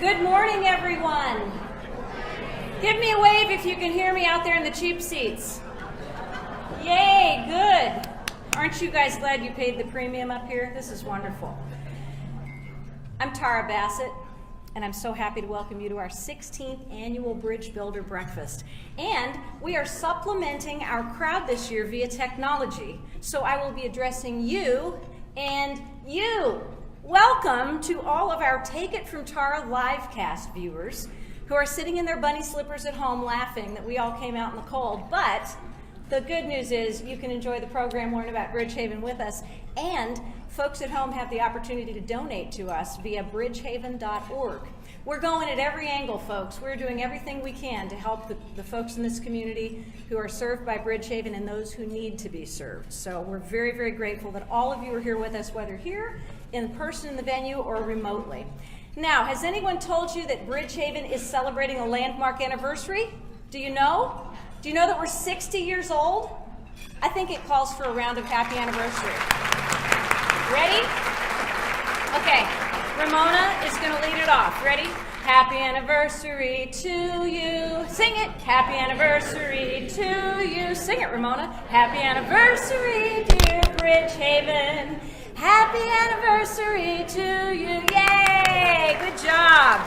Good morning, everyone. Give me a wave if you can hear me out there in the cheap seats. Yay, good. Aren't you guys glad you paid the premium up here? This is wonderful. I'm Tara Bassett, and I'm so happy to welcome you to our 16th annual Bridge Builder Breakfast. And we are supplementing our crowd this year via technology, so I will be addressing you and you. Welcome to all of our Take It From Tara livecast viewers who are sitting in their bunny slippers at home laughing that we all came out in the cold. But the good news is you can enjoy the program, learn about Bridgehaven with us, and folks at home have the opportunity to donate to us via bridgehaven.org. We're going at every angle, folks. We're doing everything we can to help the folks in this community who are served by Bridgehaven and those who need to be served. So we're very, very grateful that all of you are here with us, whether here in person in the venue or remotely. Now, has anyone told you that Bridgehaven is celebrating a landmark anniversary? Do you know? Do you know that we're 60 years old? I think it calls for a round of happy anniversary. Ready? Okay, Ramona is going to lead it off. Ready? Happy anniversary to you. Sing it. Happy anniversary to you. Sing it, Ramona. Happy anniversary, dear Bridgehaven. Happy anniversary to you. Yay! Good job.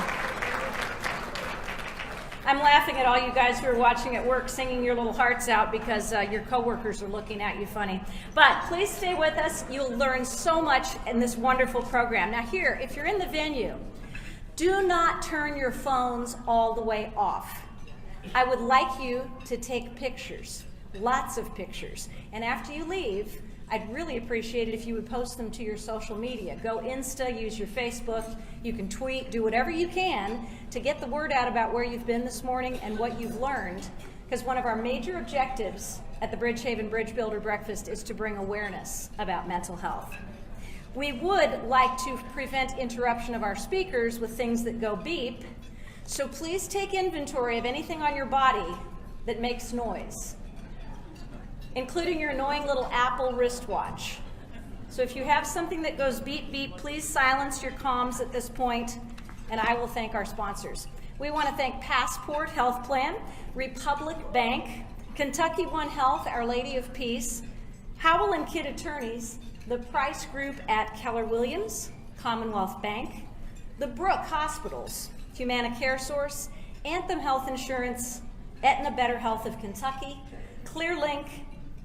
I'm laughing at all you guys who are watching at work singing your little hearts out because your coworkers are looking at you funny. But please stay with us. You'll learn so much in this wonderful program. Now here, if you're in the venue, do not turn your phones all the way off. I would like you to take pictures, lots of pictures. And after you leave, I'd really appreciate it if you would post them to your social media. Go Insta, use your Facebook, you can tweet, do whatever you can to get the word out about where you've been this morning and what you've learned, because one of our major objectives at the Bridgehaven Bridge Builder Breakfast is to bring awareness about mental health. We would like to prevent interruption of our speakers with things that go beep, so please take inventory of anything on your body that makes noise, including your annoying little Apple wristwatch. So if you have something that goes beep, beep, please silence your comms at this point, and I will thank our sponsors. We want to thank Passport Health Plan, Republic Bank, Kentucky One Health, Our Lady of Peace, Howell and Kidd Attorneys, the Price Group at Keller Williams, Commonwealth Bank, the Brook Hospitals, Humana Care Source, Anthem Health Insurance, Aetna Better Health of Kentucky, ClearLink,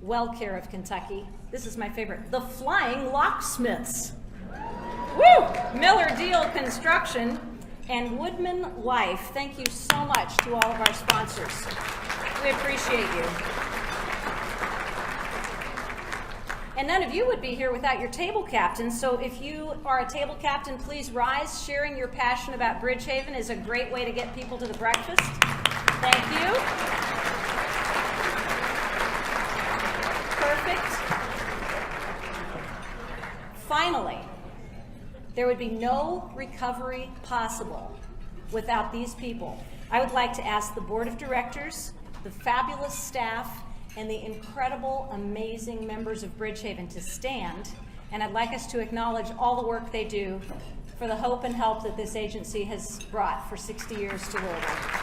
WellCare of Kentucky. This is my favorite. The Flying Locksmiths. Woo! Miller Deal Construction and Woodman Life. Thank you so much to all of our sponsors. We appreciate you. And none of you would be here without your table captain. So if you are a table captain, please rise. Sharing your passion about Bridgehaven is a great way to get people to the breakfast. Thank you. Finally, there would be no recovery possible without these people. I would like to ask the board of directors, the fabulous staff, and the incredible, amazing members of Bridgehaven to stand, and I'd like us to acknowledge all the work they do for the hope and help that this agency has brought for 60 years to Louisville.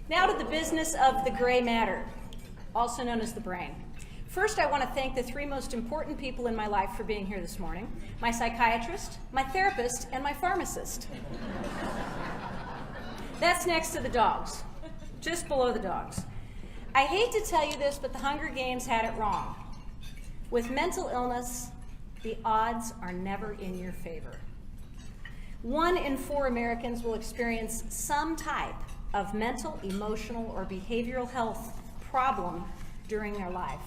Now to the business of the gray matter, also known as the brain. First, I want to thank the three most important people in my life for being here this morning: my psychiatrist, my therapist, and my pharmacist. That's next to the dogs, just below the dogs. I hate to tell you this, but the Hunger Games had it wrong. With mental illness, the odds are never in your favor. 1 in 4 Americans will experience some type of mental, emotional, or behavioral health problem during their life.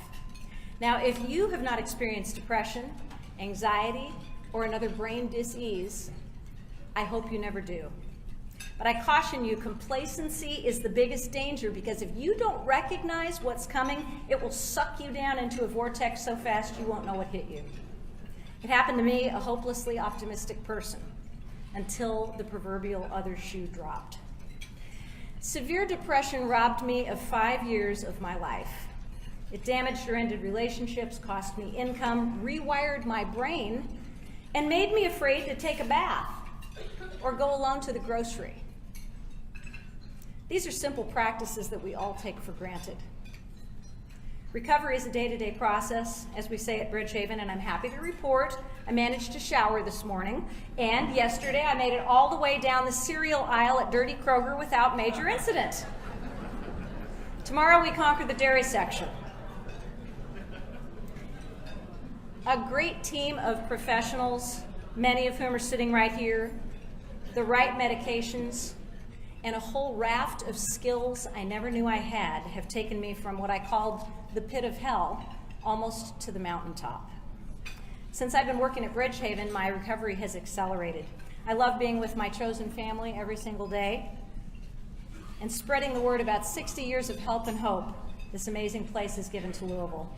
Now, if you have not experienced depression, anxiety, or another brain dis-ease, I hope you never do. But I caution you, complacency is the biggest danger, because if you don't recognize what's coming, it will suck you down into a vortex so fast you won't know what hit you. It happened to me, a hopelessly optimistic person, until the proverbial other shoe dropped. Severe depression robbed me of 5 years of my life. It damaged or ended relationships, cost me income, rewired my brain, and made me afraid to take a bath or go alone to the grocery. These are simple practices that we all take for granted. Recovery is a day-to-day process, as we say at Bridgehaven, and I'm happy to report I managed to shower this morning, and yesterday I made it all the way down the cereal aisle at Dirty Kroger without major incident. Tomorrow we conquer the dairy section. A great team of professionals, many of whom are sitting right here, the right medications, and a whole raft of skills I never knew I had have taken me from what I called the pit of hell almost to the mountaintop. Since I've been working at Bridgehaven, my recovery has accelerated. I love being with my chosen family every single day and spreading the word about 60 years of help and hope this amazing place has given to Louisville.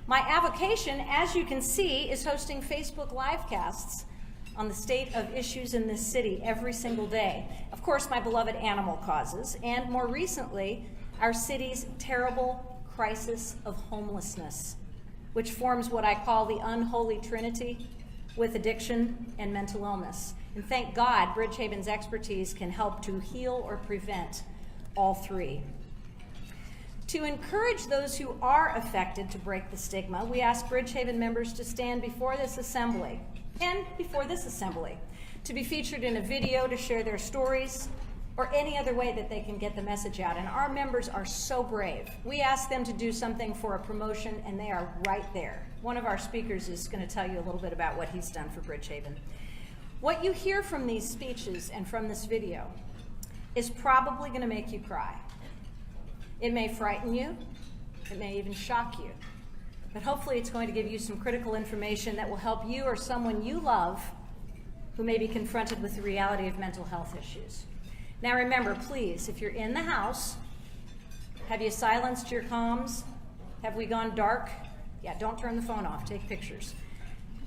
My avocation, as you can see, is hosting Facebook livecasts on the state of issues in this city every single day. Of course, my beloved animal causes, and more recently, our city's terrible crisis of homelessness, which forms what I call the unholy trinity with addiction and mental illness. And thank God, Bridgehaven's expertise can help to heal or prevent all three. To encourage those who are affected to break the stigma, we ask Bridgehaven members to stand before this assembly and before this assembly, to be featured in a video, to share their stories, or any other way that they can get the message out. And our members are so brave. We ask them to do something for a promotion, and they are right there. One of our speakers is going to tell you a little bit about what he's done for Bridgehaven. What you hear from these speeches and from this video is probably going to make you cry. It may frighten you. It may even shock you. But hopefully it's going to give you some critical information that will help you or someone you love who may be confronted with the reality of mental health issues. Now remember, please, if you're in the house, have you silenced your comms? Have we gone dark? Yeah, don't turn the phone off. Take pictures.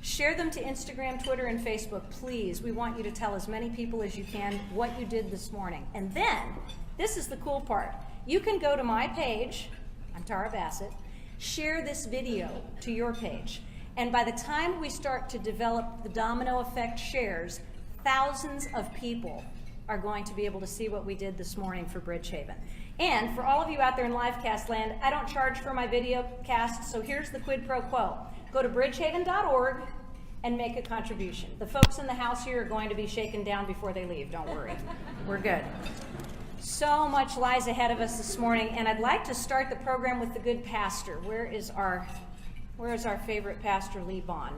Share them to Instagram, Twitter, and Facebook, please. We want you to tell as many people as you can what you did this morning. And then, this is the cool part. You can go to my page, I'm Tara Bassett, share this video to your page. And by the time we start to develop the domino effect shares, thousands of people are going to be able to see what we did this morning for Bridgehaven. And for all of you out there in livecast land, I don't charge for my video cast, so here's the quid pro quo. Go to bridgehaven.org and make a contribution. The folks in the house here are going to be shaken down before they leave, don't worry. We're good. So much lies ahead of us this morning, and I'd like to start the program with the good pastor. Where is our favorite pastor, Lee Bond?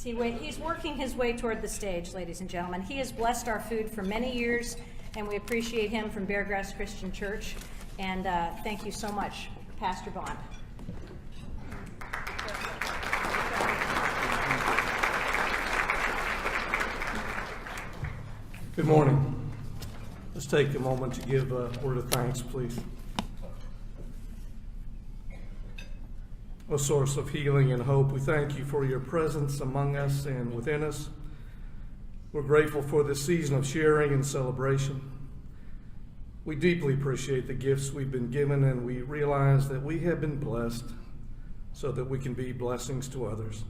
He's working his way toward the stage, ladies and gentlemen. He has blessed our food for many years, and we appreciate him from Beargrass Christian Church. And thank you so much, Pastor Bond. Good morning. Let's take a moment to give a word of thanks, please. O source of healing and hope, we thank you for your presence among us and within us. We're grateful for this season of sharing and celebration. We deeply appreciate the gifts we've been given, and we realize that we have been blessed so that we can be blessings to others.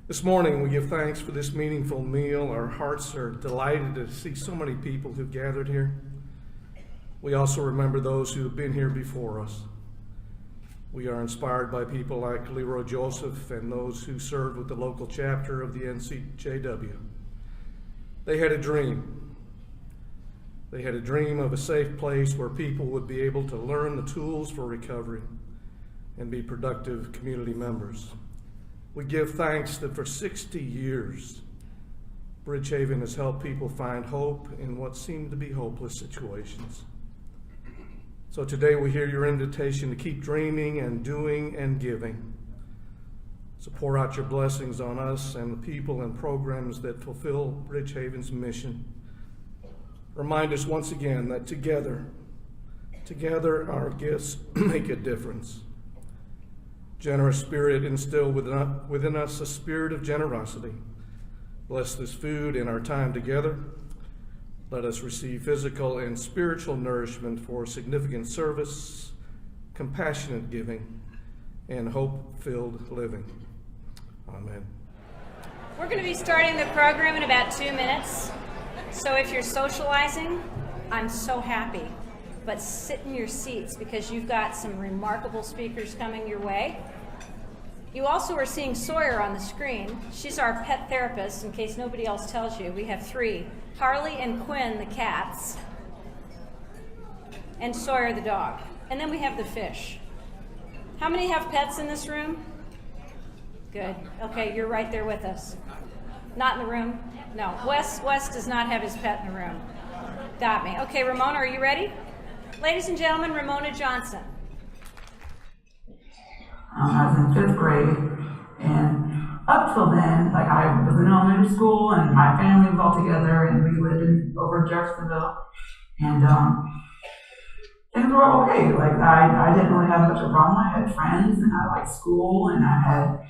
This morning, we give thanks for this meaningful meal. Our hearts are delighted to see so many people who gathered here. We also remember those who have been here before us. We are inspired by people like Leroy Joseph and those who served with the local chapter of the NCJW. They had a dream. They had a dream of a safe place where people would be able to learn the tools for recovery and be productive community members. We give thanks that for 60 years, Bridgehaven has helped people find hope in what seemed to be hopeless situations. So today we hear your invitation to keep dreaming and doing and giving. So pour out your blessings on us and the people and programs that fulfill Bridgehaven's mission. Remind us once again that together our gifts make a difference. Generous Spirit, instill within us a spirit of generosity. Bless this food and our time together. Let us receive physical and spiritual nourishment for significant service, compassionate giving, and hope-filled living. Amen. We're going to be starting the program in about 2 minutes. So if you're socializing, I'm so happy. But sit in your seats because you've got some remarkable speakers coming your way. You also are seeing Sawyer on the screen. She's our pet therapist, in case nobody else tells you. We have 3, Harley and Quinn, the cats, and Sawyer, the dog. And then we have the fish. How many have pets in this room? Good. Okay, you're right there with us. Not in the room? No. Wes does not have his pet in the room. Got me. Okay, Ramona, are you ready? Ladies and gentlemen, Ramona Johnson. I was in 5th grade, and up till then, like I was in elementary school, and my family was all together, and we lived over in Jeffersonville, and things were okay. Like I didn't really have much of a problem. I had friends, and I liked school, and I had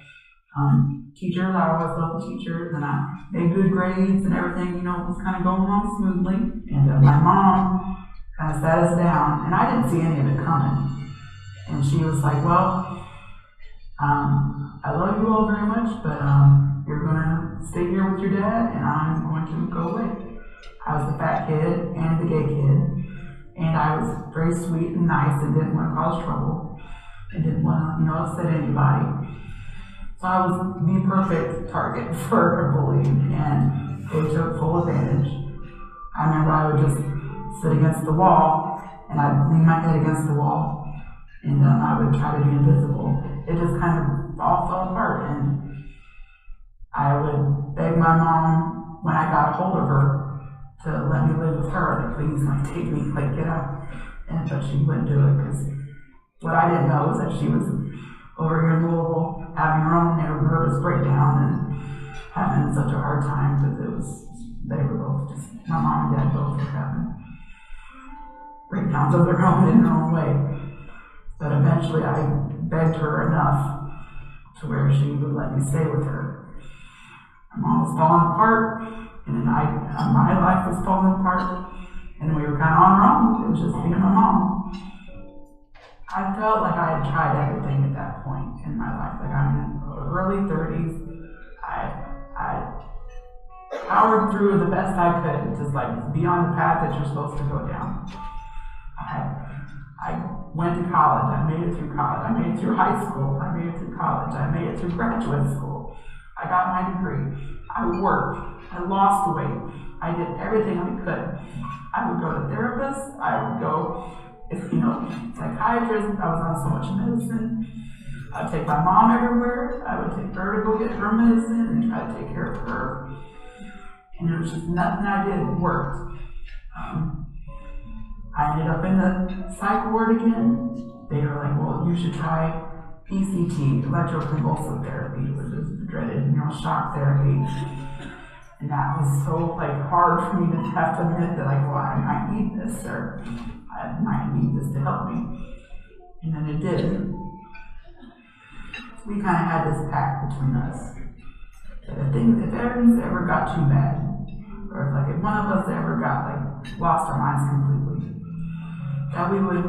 teachers. I always loved the teachers, and I made good grades, and everything, was kind of going on smoothly. And my mom kind of sat us down, and I didn't see any of it coming. And she was like, "Well, I love you all very much, but you're going to stay here with your dad, and I'm going to go away." I was the fat kid and the gay kid, and I was very sweet and nice and didn't want to cause trouble and didn't want to, upset anybody. So I was the perfect target for bullying, and they took full advantage. I remember I would just sit against the wall, and I'd lean my head against the wall, and I would try to be invisible. It just kind of all fell apart, and I would beg my mom when I got a hold of her to let me live with her, like, please, take me, get out. But she wouldn't do it, because what I didn't know was that she was over here in Louisville having her own nervous breakdown and having such a hard time, because they were both just, my mom and dad both were having breakdowns of their own in their own way. But eventually I begged her enough to where she would let me stay with her. My mom was falling apart, and then my life was falling apart, and we were kind of on our own. It was just me and my mom. I felt like I had tried everything at that point in my life. Like, I'm in the early 30s. I powered through the best I could, just be on the path that you're supposed to go down. I went to college. I made it through college. I made it through high school. I made it through college. I made it through graduate school. I got my degree. I worked. I lost weight. I did everything I could. I would go to therapists. I would go, psychiatrists. I was on so much medicine. I would take my mom everywhere. I would take her to go get her medicine and try to take care of her. And there was just nothing I did worked. I ended up in the psych ward again. They were like, well, you should try ECT, electroconvulsive therapy, which is the dreaded shock therapy. And that was so hard for me to have to admit that I might need this, or I might need this to help me. And then it did. So we kind of had this pact between us that if things ever got too bad, or if one of us ever got lost our minds completely, that we would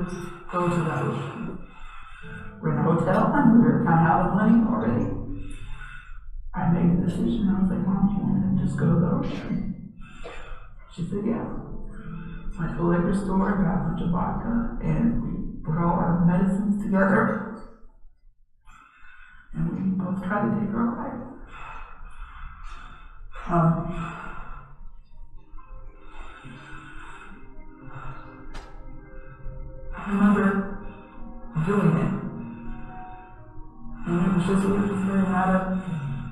go to the ocean. We're in a hotel, and we were kind of out of money already. I made the decision. I was like, Mom, do you want to just go to the ocean? She said, yeah. Went to a liquor store, got a bunch of vodka, and we put all our medicines together, and we both tried to take our life. I remember doing it, and we were just very out of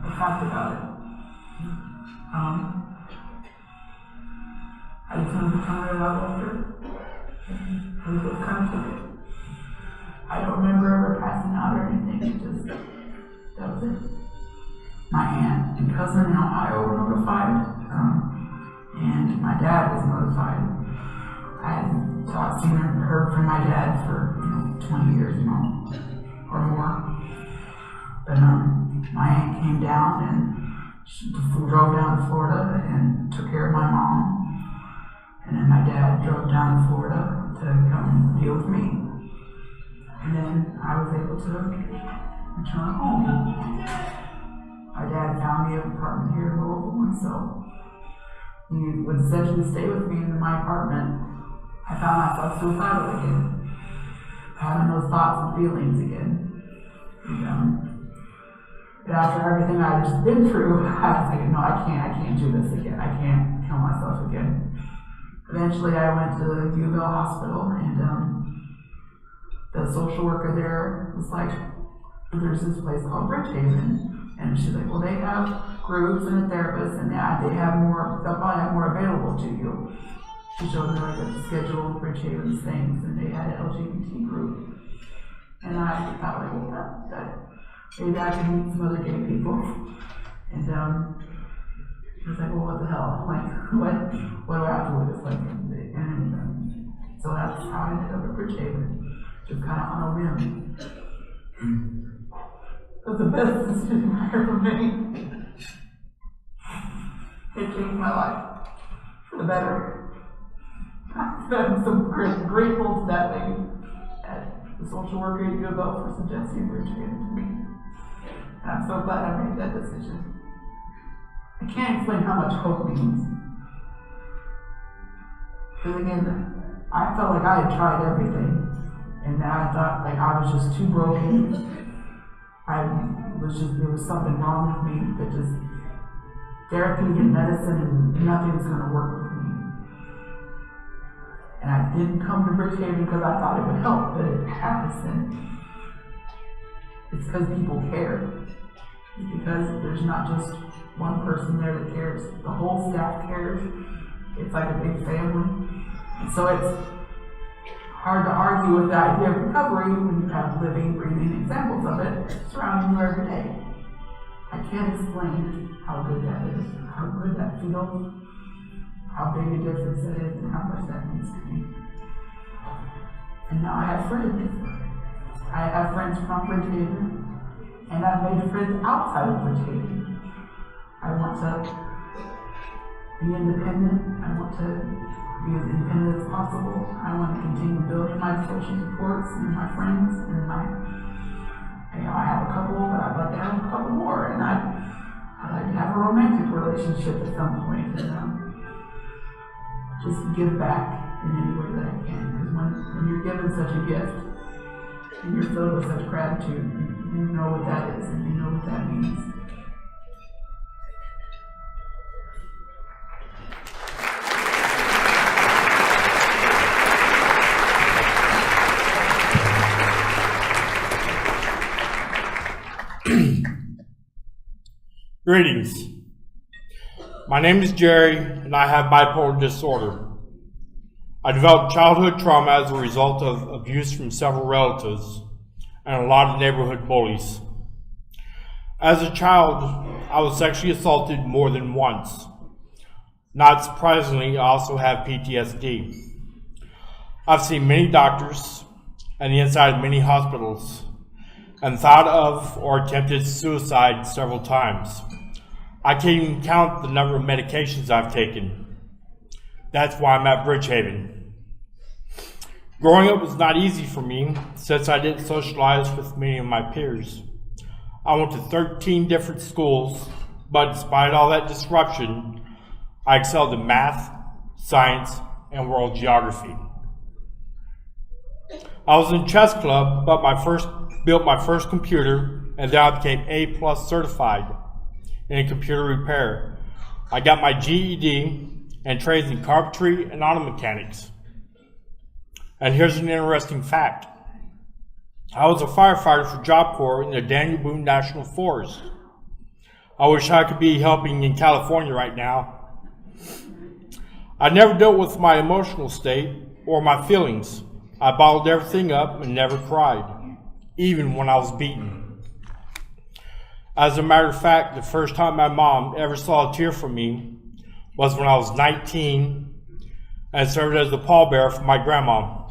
the fact about it. I just wanted to come right out after, and we both kind of took it. I don't remember ever passing out or anything, that was it. My aunt and cousin in Ohio were notified, and my dad was notified. I hadn't seen or heard from my dad for 20 years, or more. But my aunt came down and she drove down to Florida and took care of my mom. And then my dad drove down to Florida to come deal with me. And then I was able to return home. My dad found me an apartment here in Louisville, and so he would essentially stay with me in my apartment. I found myself suicidal again, having those thoughts and feelings again. But after everything I'd just been through, I was thinking, no, I can't do this again. I can't kill myself again. Eventually, I went to the Louisville hospital, and the social worker there was like, there's this place called Bridgehaven, and she's like, well, they have groups and a therapist, and they'll probably have more available to you. She showed me like a schedule of Bridgehaven's things, and they had an LGBT group. And I thought, like, well, that maybe I can meet some other gay people. And I was like, well, what the hell? Like, what do I have to do with this? Like, and so that's how I ended up at Bridgehaven, just kind of on a whim. It was the best decision I ever made. It changed my life for the better. I'm so grateful to that lady at the social worker at Louisville for suggesting Bridgehaven to me. And I'm so glad I made that decision. I can't explain how much hope means. Because again, I felt like I had tried everything, and that I thought like I was just too broken. There was something wrong with me, that just therapy and medicine and nothing's gonna work with me. And I didn't come to Bridgehaven because I thought it would help, but it hasn't. It's because people care. It's because there's not just one person there that cares. The whole staff cares. It's like a big family. And so it's hard to argue with the idea of recovery when you have living, breathing examples of it surrounding you every day. I can't explain how good that is, how good that feels, how big a difference that is, and how much that means to me. And now I have friends. I have friends from Bridgehaven, and I've made friends outside of Bridgehaven. I want to be independent. I want to be as independent as possible. I want to continue building my social supports and my friends and I have a couple, but I'd like to have a couple more, and I'd like to have a romantic relationship at some point, and just give back in any way that I can. Because when you're given such a gift and you're filled with such gratitude, you know what that is and you know what that means. Greetings. My name is Jerry, and I have bipolar disorder. I developed childhood trauma as a result of abuse from several relatives and a lot of neighborhood bullies. As a child, I was sexually assaulted more than once. Not surprisingly, I also have PTSD. I've seen many doctors and the inside of many hospitals and thought of or attempted suicide several times. I can't even count the number of medications I've taken. That's why I'm at Bridgehaven. Growing up was not easy for me since I didn't socialize with many of my peers. I went to 13 different schools, but despite all that disruption, I excelled in math, science, and world geography. I was in chess club, but built my first computer, and then I became A+ certified in computer repair. I got my GED and trained in carpentry and auto mechanics. And here's an interesting fact. I was a firefighter for Job Corps in the Daniel Boone National Forest. I wish I could be helping in California right now. I never dealt with my emotional state or my feelings. I bottled everything up and never cried, even when I was beaten. As a matter of fact, the first time my mom ever saw a tear from me was when I was 19 and served as the pallbearer for my grandma.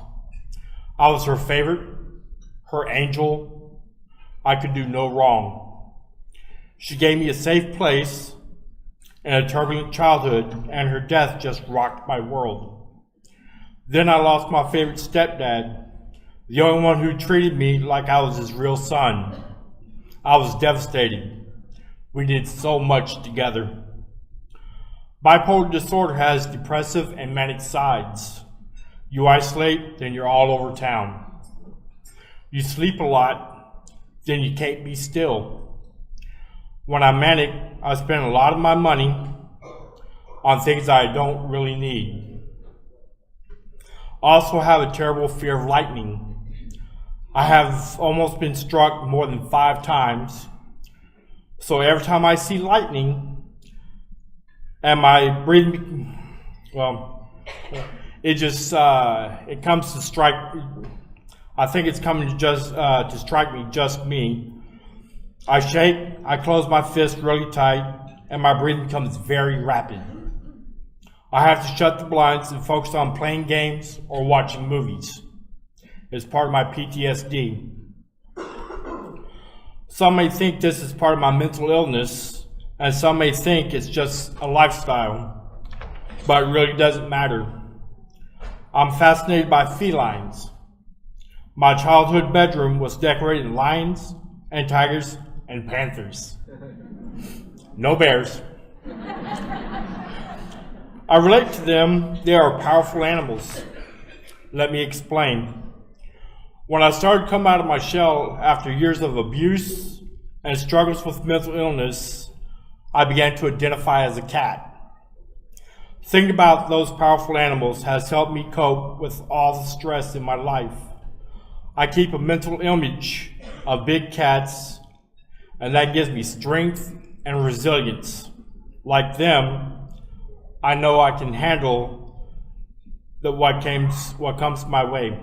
I was her favorite, her angel. I could do no wrong. She gave me a safe place in a turbulent childhood, and her death just rocked my world. Then I lost my favorite stepdad, the only one who treated me like I was his real son. I was devastated. We did so much together. Bipolar disorder has depressive and manic sides. You isolate, then you're all over town. You sleep a lot, then you can't be still. When I'm manic, I spend a lot of my money on things I don't really need. I also have a terrible fear of lightning. I have almost been struck more than 5 times. So every time I see lightning and my breathing, it comes to strike. I think it's coming to strike me, just me. I shake, I close my fist really tight, and my breathing becomes very rapid. I have to shut the blinds and focus on playing games or watching movies. It's part of my PTSD. Some may think this is part of my mental illness, and some may think it's just a lifestyle, but it really doesn't matter. I'm fascinated by felines. My childhood bedroom was decorated with lions and tigers and panthers. No bears. I relate to them. They are powerful animals. Let me explain. When I started to come out of my shell after years of abuse and struggles with mental illness, I began to identify as a cat. Thinking about those powerful animals has helped me cope with all the stress in my life. I keep a mental image of big cats, and that gives me strength and resilience. Like them, I know I can handle what comes my way.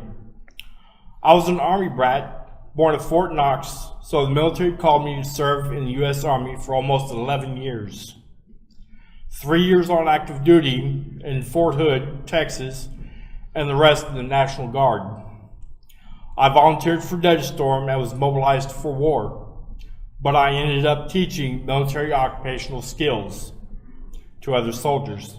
I was an Army brat, born at Fort Knox, so the military called me to serve in the U.S. Army for almost 11 years. 3 years on active duty in Fort Hood, Texas, and the rest in the National Guard. I volunteered for Desert Storm and was mobilized for war, but I ended up teaching military occupational skills to other soldiers.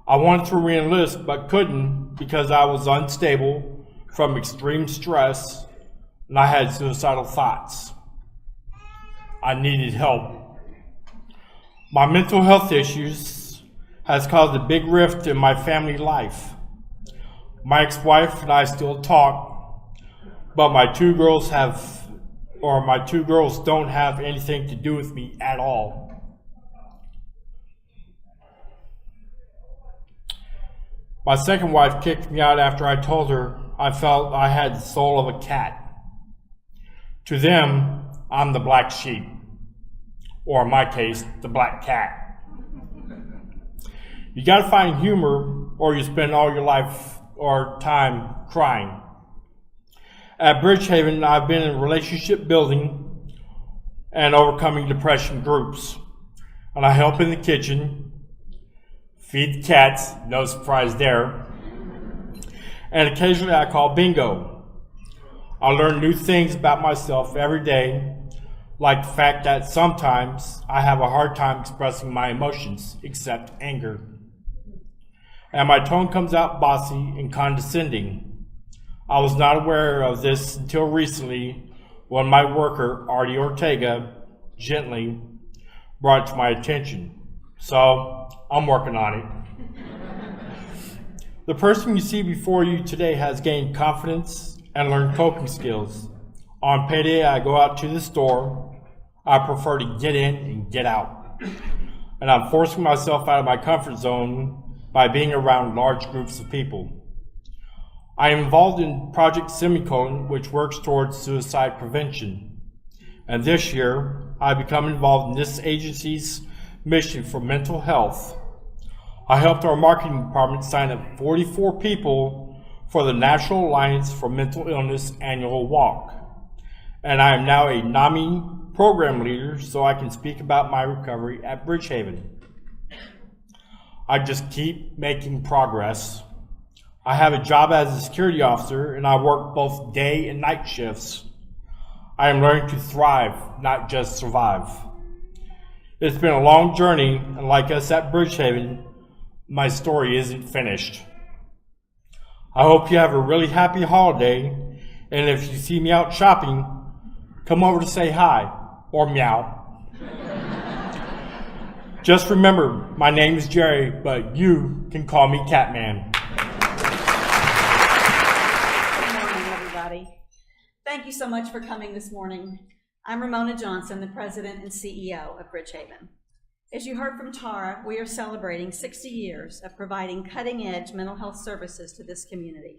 I wanted to re-enlist but couldn't because I was unstable from extreme stress, and I had suicidal thoughts. I needed help. My mental health issues has caused a big rift in my family life. My ex-wife and I still talk, but my two girls don't have anything to do with me at all. My second wife kicked me out after I told her I felt I had the soul of a cat. To them, I'm the black sheep, or in my case, the black cat. You gotta find humor, or you spend all your life or time crying. At Bridgehaven, I've been in relationship building and overcoming depression groups, and I help in the kitchen, feed the cats, no surprise there, and occasionally I call bingo. I learn new things about myself every day, like the fact that sometimes I have a hard time expressing my emotions, except anger. And my tone comes out bossy and condescending. I was not aware of this until recently when my worker, Artie Ortega, gently brought it to my attention. So I'm working on it. The person you see before you today has gained confidence and learned coping skills. On payday, I go out to the store. I prefer to get in and get out. And I'm forcing myself out of my comfort zone by being around large groups of people. I am involved in Project Semicolon, which works towards suicide prevention. And this year, I become involved in this agency's mission for mental health. I helped our marketing department sign up 44 people for the National Alliance for Mental Illness annual walk. And I am now a NAMI program leader, so I can speak about my recovery at Bridgehaven. I just keep making progress. I have a job as a security officer, and I work both day and night shifts. I am learning to thrive, not just survive. It's been a long journey, and like us at Bridgehaven, my story isn't finished. I hope you have a really happy holiday, and if you see me out shopping, come over to say hi, or meow. Just remember, my name is Jerry, but you can call me Catman. Good morning, everybody. Thank you so much for coming this morning. I'm Ramona Johnson, the President and CEO of Bridgehaven. As you heard from Tara, we are celebrating 60 years of providing cutting-edge mental health services to this community.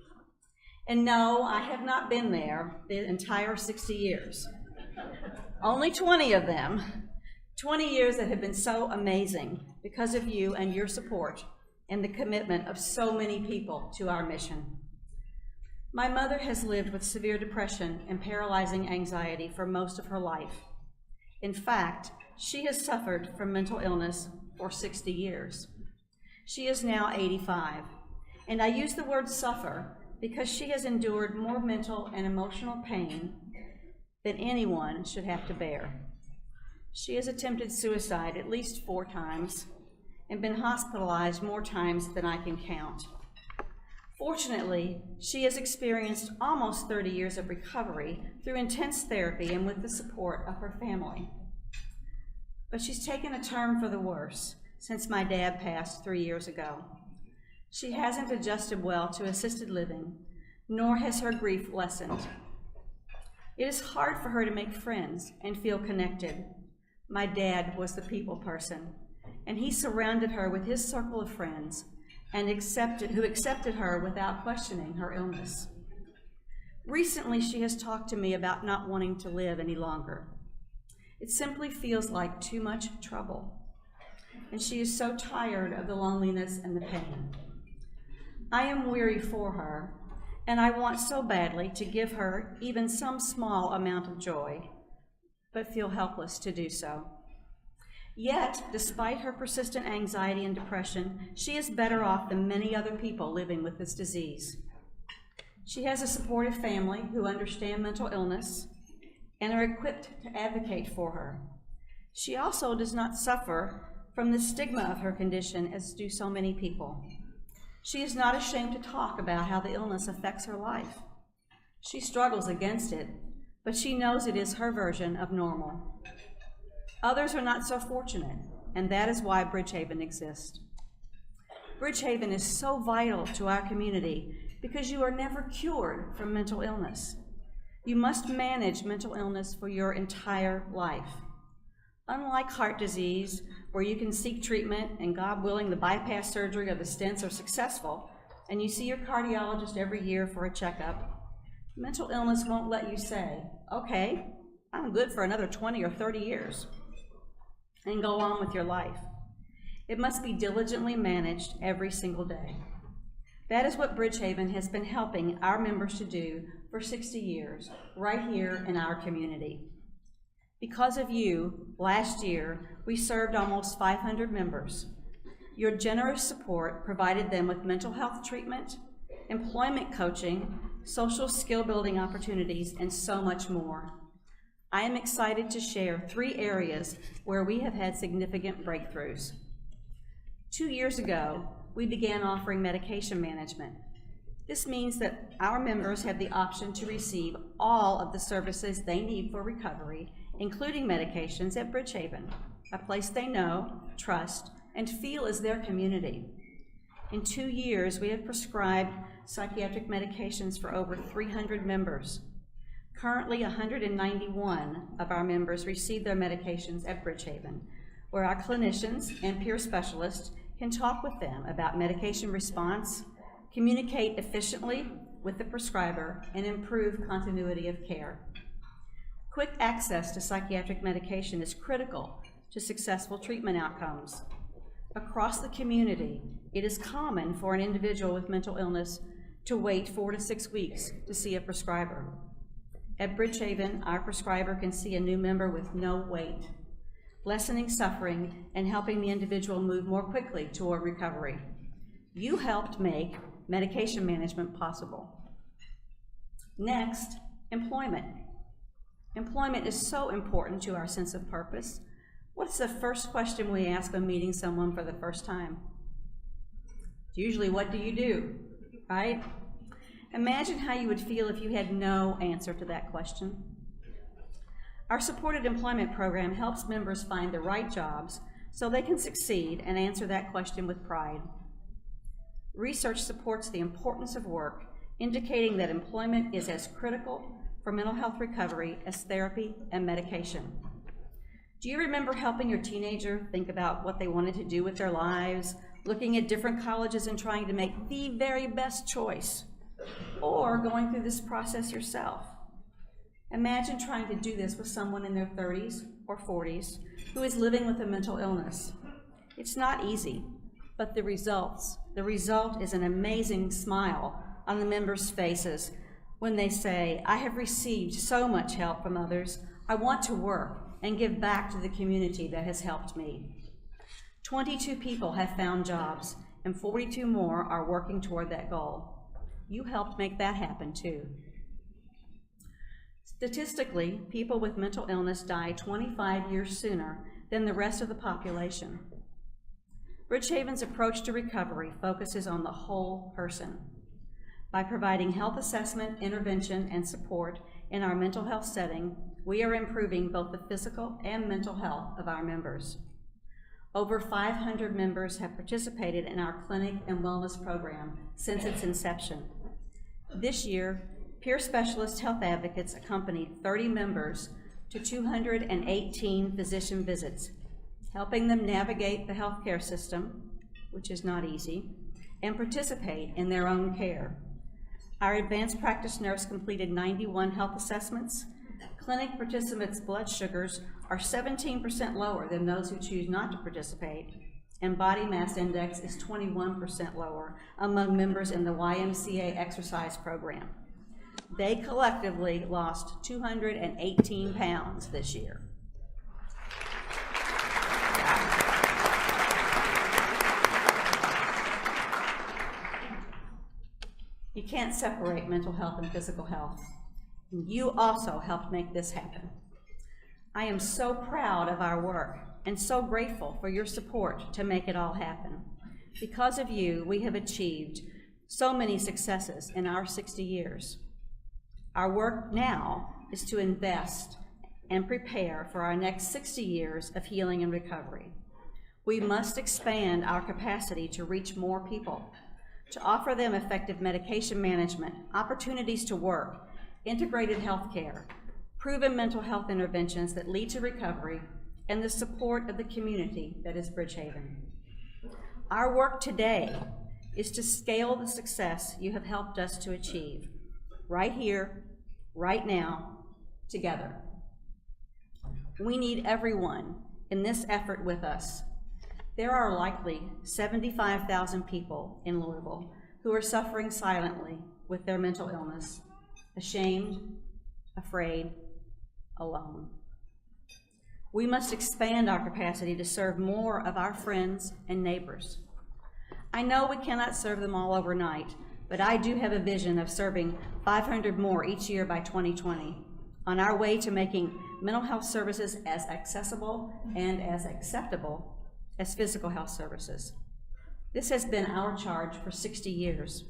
And no, I have not been there the entire 60 years. Only 20 of them. 20 years that have been so amazing because of you and your support and the commitment of so many people to our mission. My mother has lived with severe depression and paralyzing anxiety for most of her life. In fact, she has suffered from mental illness for 60 years. She is now 85, and I use the word suffer because she has endured more mental and emotional pain than anyone should have to bear. She has attempted suicide at least 4 times and been hospitalized more times than I can count. Fortunately, she has experienced almost 30 years of recovery through intense therapy and with the support of her family. But she's taken a turn for the worse since my dad passed 3 years ago. She hasn't adjusted well to assisted living, nor has her grief lessened. It is hard for her to make friends and feel connected. My dad was the people person, and he surrounded her with his circle of friends and who accepted her without questioning her illness. Recently, she has talked to me about not wanting to live any longer. It simply feels like too much trouble, and she is so tired of the loneliness and the pain. I am weary for her, and I want so badly to give her even some small amount of joy, but feel helpless to do so. Yet, despite her persistent anxiety and depression, she is better off than many other people living with this disease. She has a supportive family who understand mental illness and are equipped to advocate for her. She also does not suffer from the stigma of her condition as do so many people. She is not ashamed to talk about how the illness affects her life. She struggles against it, but she knows it is her version of normal. Others are not so fortunate, and that is why Bridgehaven exists. Bridgehaven is so vital to our community because you are never cured from mental illness. You must manage mental illness for your entire life. Unlike heart disease, where you can seek treatment and, God willing, the bypass surgery or the stents are successful, and you see your cardiologist every year for a checkup, mental illness won't let you say, okay, I'm good for another 20 or 30 years, and go on with your life. It must be diligently managed every single day. That is what Bridgehaven has been helping our members to do for 60 years, right here in our community. Because of you, last year, we served almost 500 members. Your generous support provided them with mental health treatment, employment coaching, social skill building opportunities, and so much more. I am excited to share 3 areas where we have had significant breakthroughs. 2 years ago, we began offering medication management. This means that our members have the option to receive all of the services they need for recovery, including medications at Bridgehaven, a place they know, trust, and feel is their community. In 2 years, we have prescribed psychiatric medications for over 300 members. Currently, 191 of our members receive their medications at Bridgehaven, where our clinicians and peer specialists can talk with them about medication response, communicate efficiently with the prescriber, and improve continuity of care. Quick access to psychiatric medication is critical to successful treatment outcomes. Across the community, it is common for an individual with mental illness to wait 4 to 6 weeks to see a prescriber. At Bridgehaven, our prescriber can see a new member with no wait, lessening suffering and helping the individual move more quickly toward recovery. You helped make medication management possible. Next, employment. Employment is so important to our sense of purpose. What's the first question we ask when meeting someone for the first time? It's usually, what do you do, right? Imagine how you would feel if you had no answer to that question. Our supported employment program helps members find the right jobs so they can succeed and answer that question with pride. Research supports the importance of work, indicating that employment is as critical for mental health recovery as therapy and medication. Do you remember helping your teenager think about what they wanted to do with their lives, looking at different colleges and trying to make the very best choice, or going through this process yourself? Imagine trying to do this with someone in their 30s or 40s who is living with a mental illness. It's not easy, but the result is an amazing smile on the members' faces when they say, "I have received so much help from others. I want to work and give back to the community that has helped me." 22 people have found jobs, and 42 more are working toward that goal. You helped make that happen too. Statistically, people with mental illness die 25 years sooner than the rest of the population. Bridgehaven's approach to recovery focuses on the whole person. By providing health assessment, intervention, and support in our mental health setting, we are improving both the physical and mental health of our members. Over 500 members have participated in our clinic and wellness program since its inception. This year, peer specialist health advocates accompanied 30 members to 218 physician visits, helping them navigate the healthcare system, which is not easy, and participate in their own care. Our advanced practice nurse completed 91 health assessments. Clinic participants' blood sugars are 17% lower than those who choose not to participate, and body mass index is 21% lower among members in the YMCA exercise program. They collectively lost 218 pounds this year. You can't separate mental health and physical health. You also helped make this happen. I am so proud of our work and so grateful for your support to make it all happen. Because of you, we have achieved so many successes in our 60 years. Our work now is to invest and prepare for our next 60 years of healing and recovery. We must expand our capacity to reach more people, to offer them effective medication management, opportunities to work, integrated health care, proven mental health interventions that lead to recovery, and the support of the community that is Bridgehaven. Our work today is to scale the success you have helped us to achieve, right here, right now, together. We need everyone in this effort with us. There are likely 75,000 people in Louisville who are suffering silently with their mental illness, ashamed, afraid, alone. We must expand our capacity to serve more of our friends and neighbors. I know we cannot serve them all overnight, but I do have a vision of serving 500 more each year by 2020, on our way to making mental health services as accessible and as acceptable as physical health services. This has been our charge for 60 years.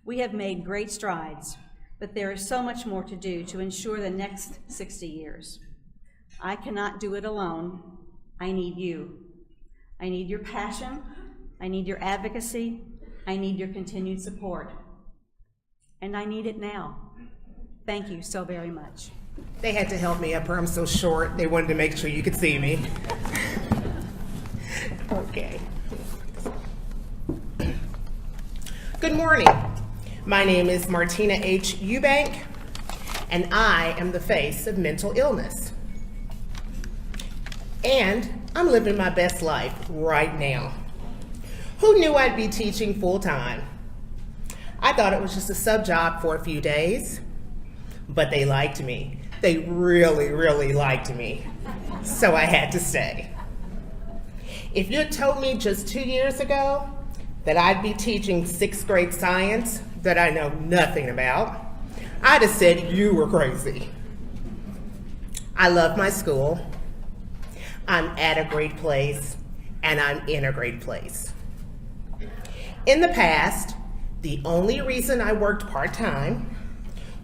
We have made great strides, but there is so much more to do to ensure the next 60 years. I cannot do it alone. I need you. I need your passion. I need your advocacy. I need your continued support. And I need it now. Thank you so very much. They had to help me up here. I'm so short. They wanted to make sure you could see me. Okay. Good morning. My name is Martina H. Eubank, and I am the face of mental illness. And I'm living my best life right now. Who knew I'd be teaching full time? I thought it was just a sub job for a few days, but they liked me. They really, really liked me. So I had to stay. If you had told me just 2 years ago that I'd be teaching 6th grade science that I know nothing about, I'd have said you were crazy. I love my school. I'm at a great place, and I'm in a great place. In the past, The only reason I worked part-time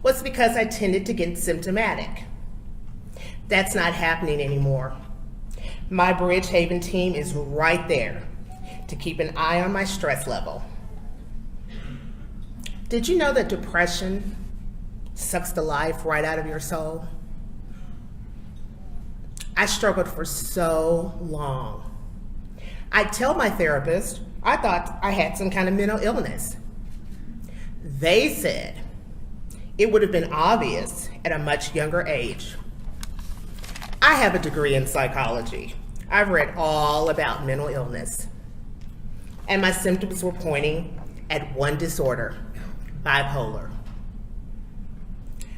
was because I tended to get symptomatic. That's not happening anymore. My Bridgehaven team is right there to keep an eye on my stress level. Did you know that depression sucks the life right out of your soul? I struggled for so long. I'd tell my therapist I thought I had some kind of mental illness. They said it would have been obvious at a much younger age. I have a degree in psychology. I've read all about mental illness. And my symptoms were pointing at one disorder, bipolar.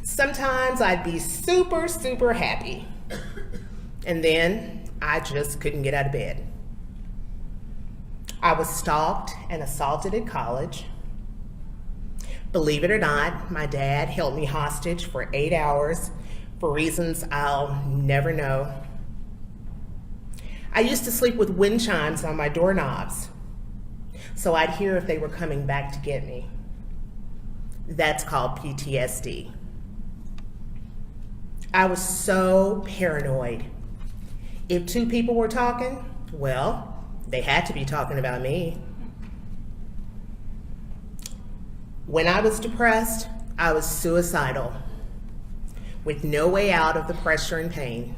Sometimes I'd be super, super happy. And then I just couldn't get out of bed. I was stalked and assaulted at college. Believe it or not, my dad held me hostage for 8 hours for reasons I'll never know. I used to sleep with wind chimes on my doorknobs, so I'd hear if they were coming back to get me. That's called PTSD. I was so paranoid. If two people were talking, well, they had to be talking about me. When I was depressed, I was suicidal, with no way out of the pressure and pain.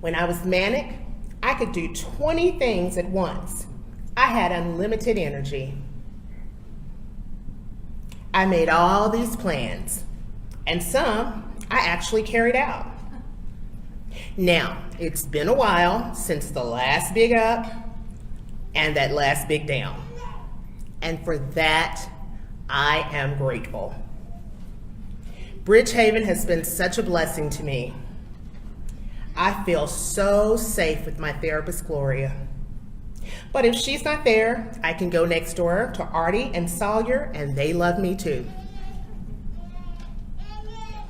When I was manic, I could do 20 things at once. I had unlimited energy. I made all these plans, and some I actually carried out. Now, it's been a while since the last big up and that last big down. And for that, I am grateful. Bridgehaven has been such a blessing to me. I feel so safe with my therapist, Gloria. But if she's not there, I can go next door to Artie and Sawyer, and they love me too.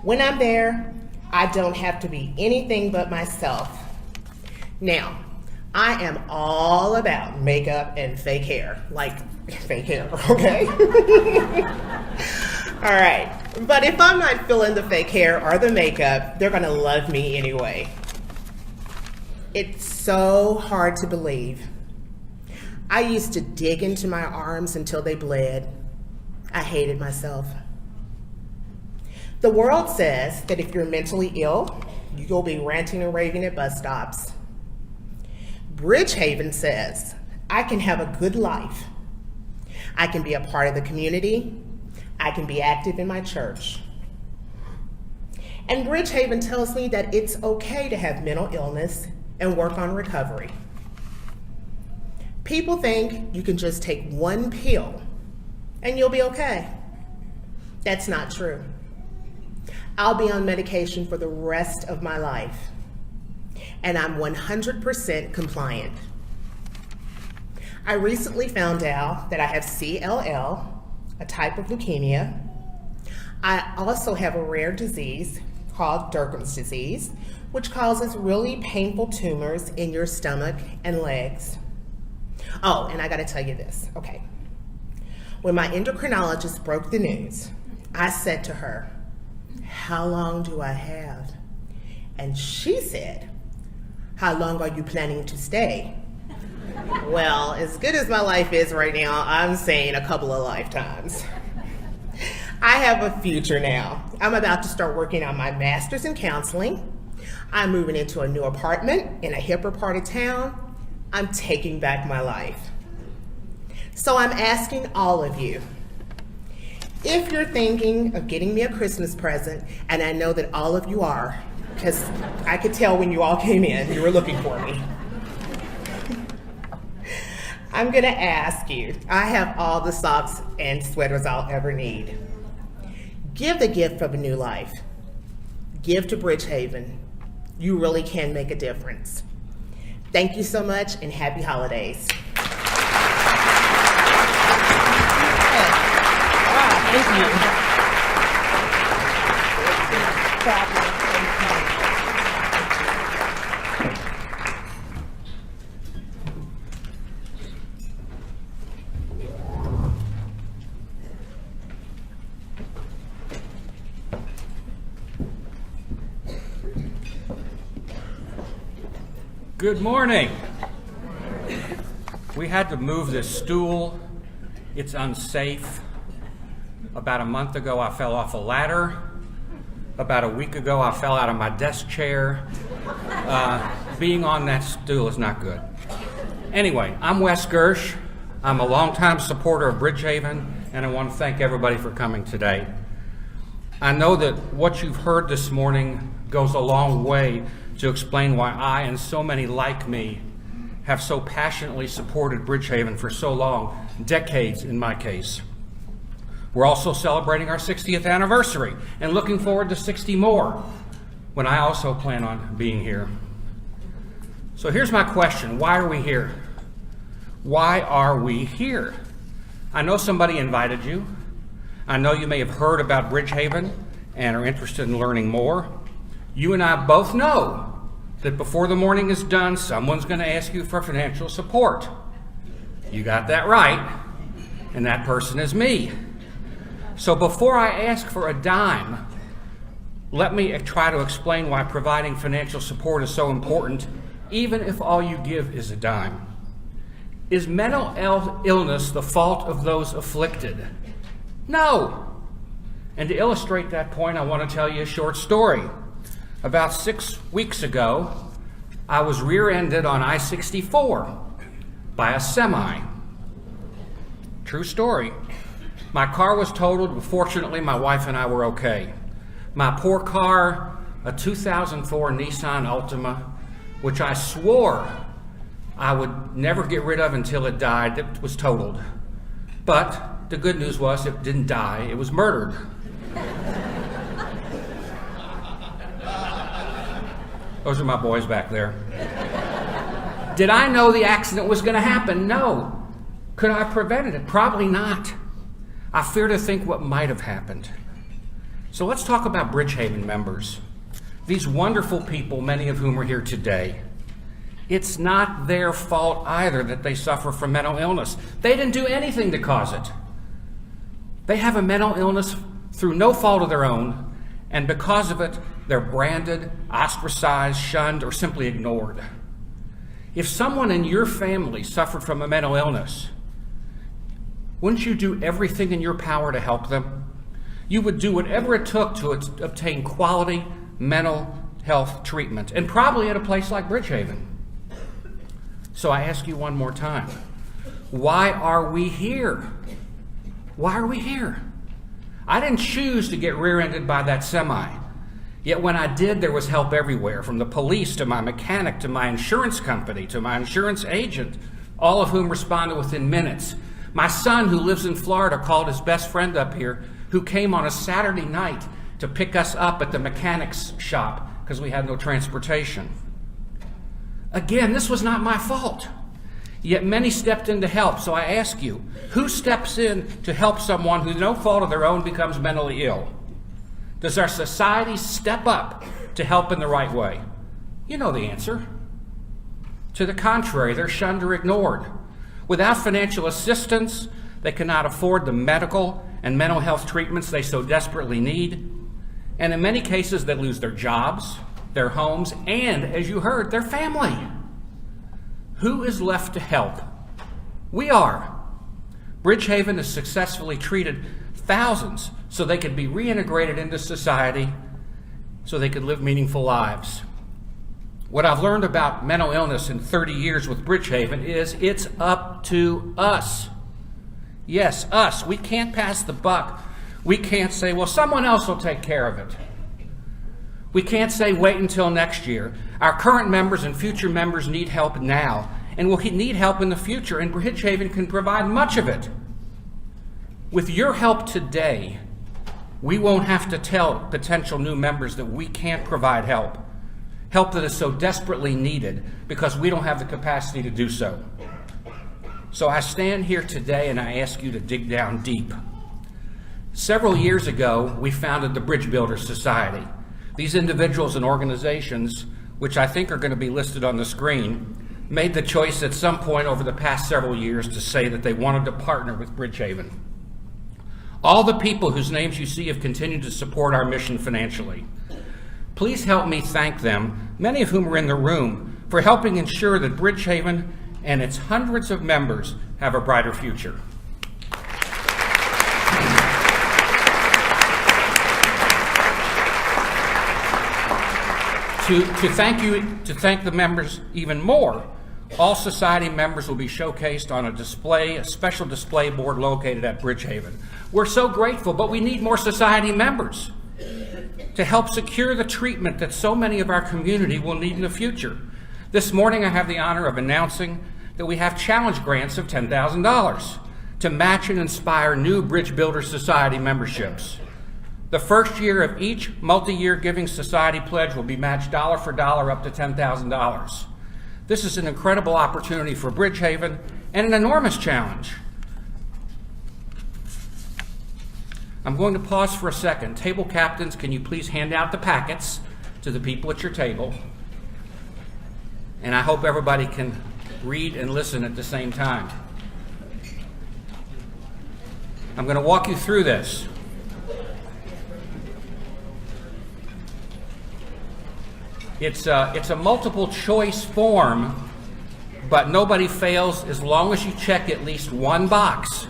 When I'm there, I don't have to be anything but myself. Now, I am all about makeup and fake hair, like fake hair, okay? All right, but if I'm not feeling the fake hair or the makeup, they're gonna love me anyway. It's so hard to believe. I used to dig into my arms until they bled. I hated myself. The world says that if you're mentally ill, you'll be ranting and raving at bus stops. Bridgehaven says I can have a good life. I can be a part of the community. I can be active in my church. And Bridgehaven tells me that it's okay to have mental illness and work on recovery. People think you can just take one pill and you'll be okay. That's not true. I'll be on medication for the rest of my life, and I'm 100% compliant. I recently found out that I have CLL, a type of leukemia. I also have a rare disease called Durkheim's disease, which causes really painful tumors in your stomach and legs. Oh, and I gotta tell you this, okay. When my endocrinologist broke the news, I said to her, "How long do I have?" And she said, "How long are you planning to stay?" Well, as good as my life is right now, I'm saying a couple of lifetimes. I have a future now. I'm about to start working on my master's in counseling. I'm moving into a new apartment in a hipper part of town. I'm taking back my life. So I'm asking all of you, if you're thinking of getting me a Christmas present, and I know that all of you are, because I could tell when you all came in, you were looking for me. I'm gonna ask you, I have all the socks and sweaters I'll ever need. Give the gift of a new life. Give to Bridgehaven. You really can make a difference. Thank you so much, and happy holidays. Thank you. Good morning. We had to move this stool. It's unsafe. About a month ago, I fell off a ladder. About a week ago, I fell out of my desk chair. Being on that stool is not good. Anyway, I'm Wes Gersh. I'm a longtime supporter of Bridgehaven, and I want to thank everybody for coming today. I know that what you've heard this morning goes a long way to explain why I and so many like me have so passionately supported Bridgehaven for so long, decades in my case. We're also celebrating our 60th anniversary and looking forward to 60 more, when I also plan on being here. So here's my question: why are we here? Why are we here? I know somebody invited you. I know you may have heard about Bridgehaven and are interested in learning more. You and I both know that before the morning is done, someone's going to ask you for financial support. You got that right, and that person is me. So before I ask for a dime, let me try to explain why providing financial support is so important, even if all you give is a dime. Is mental illness the fault of those afflicted? No. And to illustrate that point, I want to tell you a short story. About 6 weeks ago, I was rear-ended on I-64 by a semi. True story. My car was totaled, but fortunately my wife and I were okay. My poor car, a 2004 Nissan Altima, which I swore I would never get rid of until it died, it was totaled. But the good news was it didn't die, it was murdered. Those are my boys back there. Did I know the accident was going to happen? No. Could I have prevented it? Probably not. I fear to think what might have happened. So let's talk about Bridgehaven members. These wonderful people, many of whom are here today. It's not their fault either that they suffer from mental illness. They didn't do anything to cause it. They have a mental illness through no fault of their own, and because of it, they're branded, ostracized, shunned, or simply ignored. If someone in your family suffered from a mental illness, wouldn't you do everything in your power to help them? You would do whatever it took to obtain quality mental health treatment, and probably at a place like Bridgehaven. So I ask you one more time, why are we here? Why are we here? I didn't choose to get rear-ended by that semi. Yet when I did, there was help everywhere, from the police to my mechanic to my insurance company to my insurance agent, all of whom responded within minutes. My son, who lives in Florida, called his best friend up here, who came on a Saturday night to pick us up at the mechanic's shop because we had no transportation. Again, this was not my fault. Yet many stepped in to help. So I ask you, who steps in to help someone who, no fault of their own, becomes mentally ill? Does our society step up to help in the right way? You know the answer. To the contrary, they're shunned or ignored. Without financial assistance, they cannot afford the medical and mental health treatments they so desperately need. And in many cases, they lose their jobs, their homes, and, as you heard, their family. Who is left to help? We are. Bridgehaven has successfully treated thousands so they could be reintegrated into society, so they could live meaningful lives. What I've learned about mental illness in 30 years with Bridgehaven is it's up to us. Yes, us. We can't pass the buck. We can't say, well, someone else will take care of it. We can't say wait until next year. Our current members and future members need help now, and will need help in the future, and Bridgehaven can provide much of it. With your help today, we won't have to tell potential new members that we can't provide help that is so desperately needed because we don't have the capacity to do so. So I stand here today and I ask you to dig down deep. Several years ago, we founded the Bridge Builders Society. These individuals and organizations, which I think are going to be listed on the screen, made the choice at some point over the past several years to say that they wanted to partner with Bridgehaven. All the people whose names you see have continued to support our mission financially. Please help me thank them, many of whom are in the room, for helping ensure that Bridgehaven and its hundreds of members have a brighter future. To thank the members even more, all society members will be showcased on a special display board located at Bridgehaven. We're so grateful, but we need more society members to help secure the treatment that so many of our community will need in the future. This morning I have the honor of announcing that we have challenge grants of $10,000 to match and inspire new Bridge Builder Society memberships. The first year of each multi-year Giving Society pledge will be matched dollar for dollar up to $10,000. This is an incredible opportunity for Bridgehaven and an enormous challenge. I'm going to pause for a second. Table captains, can you please hand out the packets to the people at your table? And I hope everybody can read and listen at the same time. I'm going to walk you through this. It's a multiple choice form, but nobody fails as long as you check at least one box.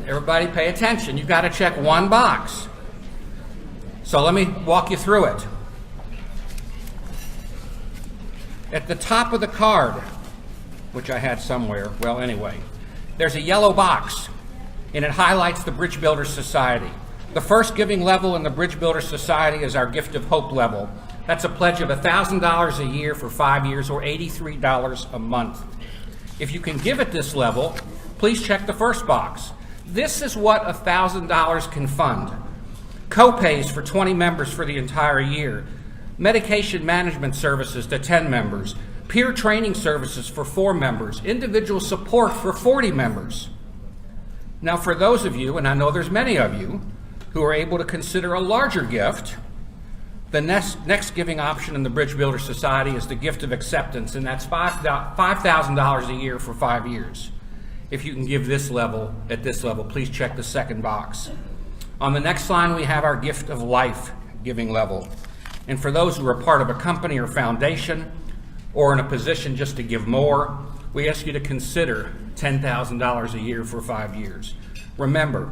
Everybody pay attention. You've got to check one box. So let me walk you through it. At the top of the card, which I had somewhere, well, anyway, there's a yellow box, and it highlights the Bridge Builder Society. The first giving level in the Bridge Builder Society is our Gift of Hope level. That's a pledge of $1,000 a year for 5 years, or $83 a month. If you can give at this level, please check the first box. This is what $1,000 can fund. Co-pays for 20 members for the entire year, medication management services to 10 members, peer training services for 4 members, individual support for 40 members. Now, for those of you, and I know there's many of you, who are able to consider a larger gift, the next giving option in the Bridge Builder Society is the gift of acceptance, and that's $5,000 a year for 5 years. If you can give at this level, please check the second box. On the next line, we have our Gift of Life giving level. And for those who are part of a company or foundation, or in a position just to give more, we ask you to consider $10,000 a year for 5 years. Remember,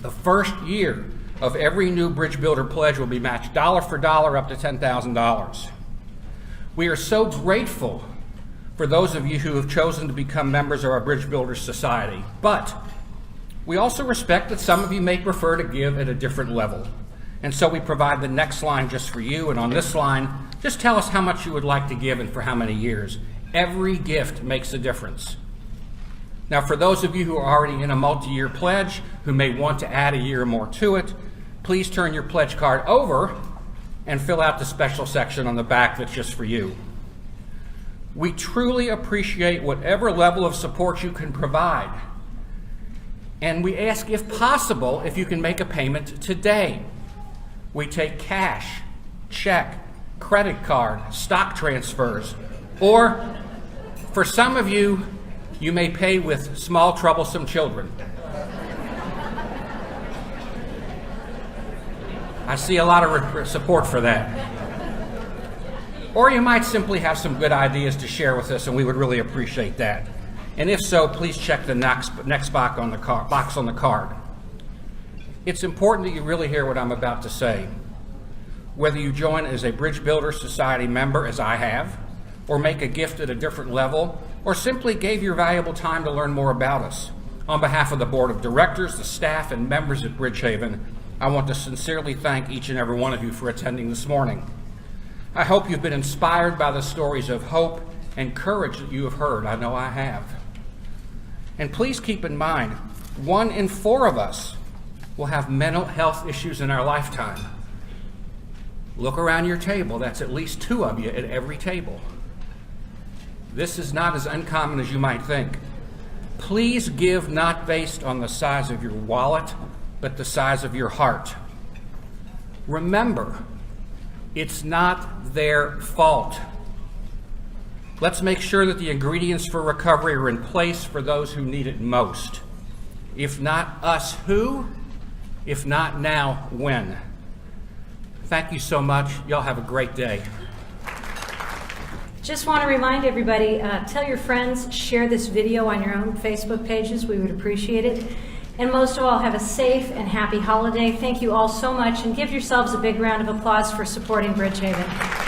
the first year of every new Bridge Builder pledge will be matched dollar for dollar up to $10,000. We are so grateful for those of you who have chosen to become members of our Bridge Builder Society, but we also respect that some of you may prefer to give at a different level. And so we provide the next line just for you, and on this line, just tell us how much you would like to give and for how many years. Every gift makes a difference. Now, for those of you who are already in a multi-year pledge, who may want to add a year or more to it, please turn your pledge card over and fill out the special section on the back that's just for you. We truly appreciate whatever level of support you can provide. And we ask, if possible, if you can make a payment today. We take cash, check, credit card, stock transfers, or for some of you, you may pay with small, troublesome children. I see a lot of support for that. Or you might simply have some good ideas to share with us, and we would really appreciate that. And if so, please check the next box on the card. It's important that you really hear what I'm about to say. Whether you join as a Bridge Builder Society member, as I have, or make a gift at a different level, or simply gave your valuable time to learn more about us, on behalf of the Board of Directors, the staff, and members at Bridgehaven, I want to sincerely thank each and every one of you for attending this morning. I hope you've been inspired by the stories of hope and courage that you have heard. I know I have. And please keep in mind, 1 in 4 of us will have mental health issues in our lifetime. Look around your table. That's at least 2 of you at every table. This is not as uncommon as you might think. Please give not based on the size of your wallet, but the size of your heart. Remember, it's not their fault. Let's make sure that the ingredients for recovery are in place for those who need it most. If not us, who? If not now, when? Thank you so much. Y'all have a great day. Just want to remind everybody, tell your friends, share this video on your own Facebook pages. We would appreciate it. And most of all, have a safe and happy holiday. Thank you all so much, and give yourselves a big round of applause for supporting Bridgehaven.